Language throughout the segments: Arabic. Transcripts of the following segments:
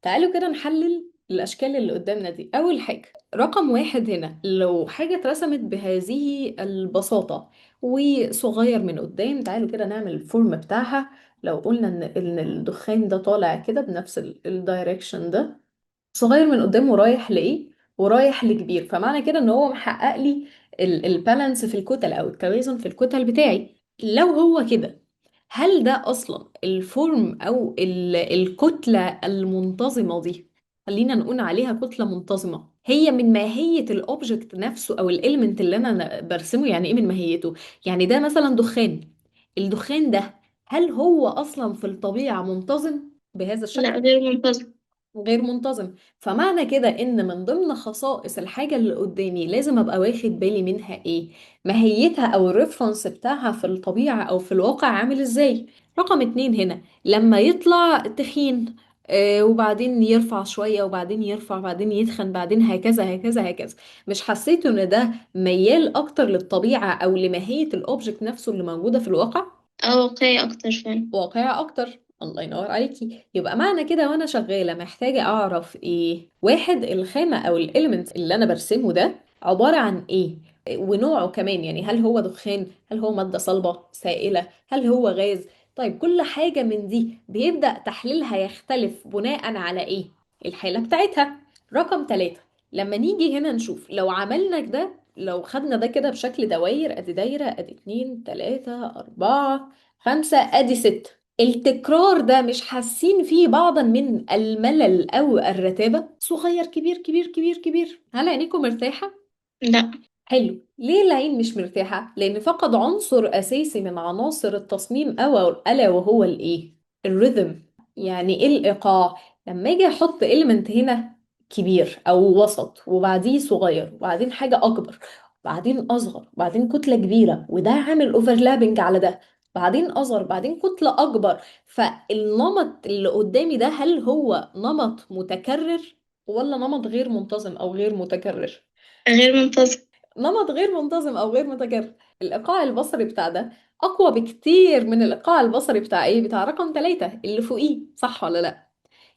تعالوا كده نحلل الأشكال اللي قدامنا دي. أول حاجة، رقم واحد هنا لو حاجة اترسمت بهذه البساطة وصغير من قدام، تعالوا كده نعمل الفورم بتاعها. لو قلنا إن الدخان ده طالع كده بنفس الدايركشن ده، صغير من قدام ورايح لإيه؟ ورايح لكبير، فمعنى كده إن هو محقق لي البالانس في الكتل أو التوازن في الكتل بتاعي. لو هو كده، هل ده اصلا الفورم او الكتله المنتظمه دي، خلينا نقول عليها كتله منتظمه، هي من ماهيه الاوبجكت نفسه او الاليمنت اللي انا برسمه؟ يعني ايه من ماهيته؟ يعني ده مثلا دخان، الدخان ده هل هو اصلا في الطبيعه منتظم بهذا لا، الشكل؟ غير منتظم. غير منتظم. فمعنى كده ان من ضمن خصائص الحاجة اللي قدامي لازم ابقى واخد بالي منها ايه؟ ماهيتها او الريفرنس بتاعها في الطبيعة او في الواقع عامل ازاي. رقم اتنين هنا، لما يطلع تخين وبعدين يرفع شوية وبعدين يرفع بعدين يتخن بعدين هكذا هكذا هكذا، مش حسيت ان ده ميال اكتر للطبيعة او لماهية الاوبجكت نفسه اللي موجودة في الواقع؟ اه، واقعي اكتر فعلا. واقعة اكتر. الله ينور عليكي. يبقى معنى كده وانا شغالة محتاجة اعرف ايه؟ واحد، الخامة او الاليمنت اللي انا برسمه ده عبارة عن ايه، ونوعه كمان. يعني هل هو دخان، هل هو مادة صلبة سائلة، هل هو غاز؟ طيب كل حاجة من دي بيبدأ تحليلها يختلف بناء على ايه؟ الحالة بتاعتها. رقم ثلاثة، لما نيجي هنا نشوف لو عملنا ده، لو خدنا ده كده بشكل دواير، ادي دايرة، ادي اتنين تلاتة اربعة خمسة، ادي ستة، التكرار ده مش حاسين فيه بعضا من الملل او الرتابة؟ صغير كبير كبير كبير كبير، هل عينيكم مرتاحة؟ لا. حلو. ليه العين مش مرتاحة؟ لأن فقد عنصر أساسي من عناصر التصميم، أو ألا وهو الإيه؟ الرhythm. يعني إيه الإيقاع؟ لما أجي أحط إيليمنت هنا كبير أو وسط وبعديه صغير وبعدين حاجة أكبر بعدين أصغر بعدين كتلة كبيرة، وده عامل اوفرلابنج على ده، بعدين أصغر بعدين كتلة أكبر، فالنمط اللي قدامي ده هل هو نمط متكرر ولا نمط غير منتظم أو غير متكرر؟ غير منتظم. نمط غير منتظم او غير متكرر. الايقاع البصري بتاع ده اقوى بكتير من الايقاع البصري بتاع ايه؟ بتاع رقم ثلاثة اللي فوقيه، صح ولا لا؟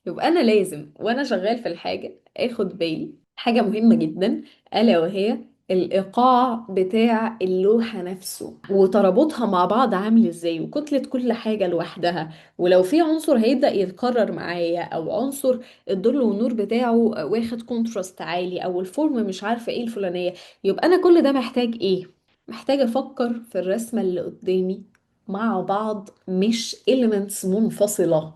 يبقى انا لازم وانا شغال في الحاجة اخد بالي حاجة مهمة جدا، الا وهي الايقاع بتاع اللوحة نفسه وترابطها مع بعض عامل ازاي، وكتلة كل حاجة لوحدها. ولو في عنصر هيبدأ يتكرر معايا، او عنصر الظل والنور بتاعه واخد كونتراست عالي، او الفورم مش عارفة ايه الفلانية، يبقى انا كل ده محتاج ايه؟ محتاج افكر في الرسمة اللي قدامي مع بعض، مش elements منفصلة.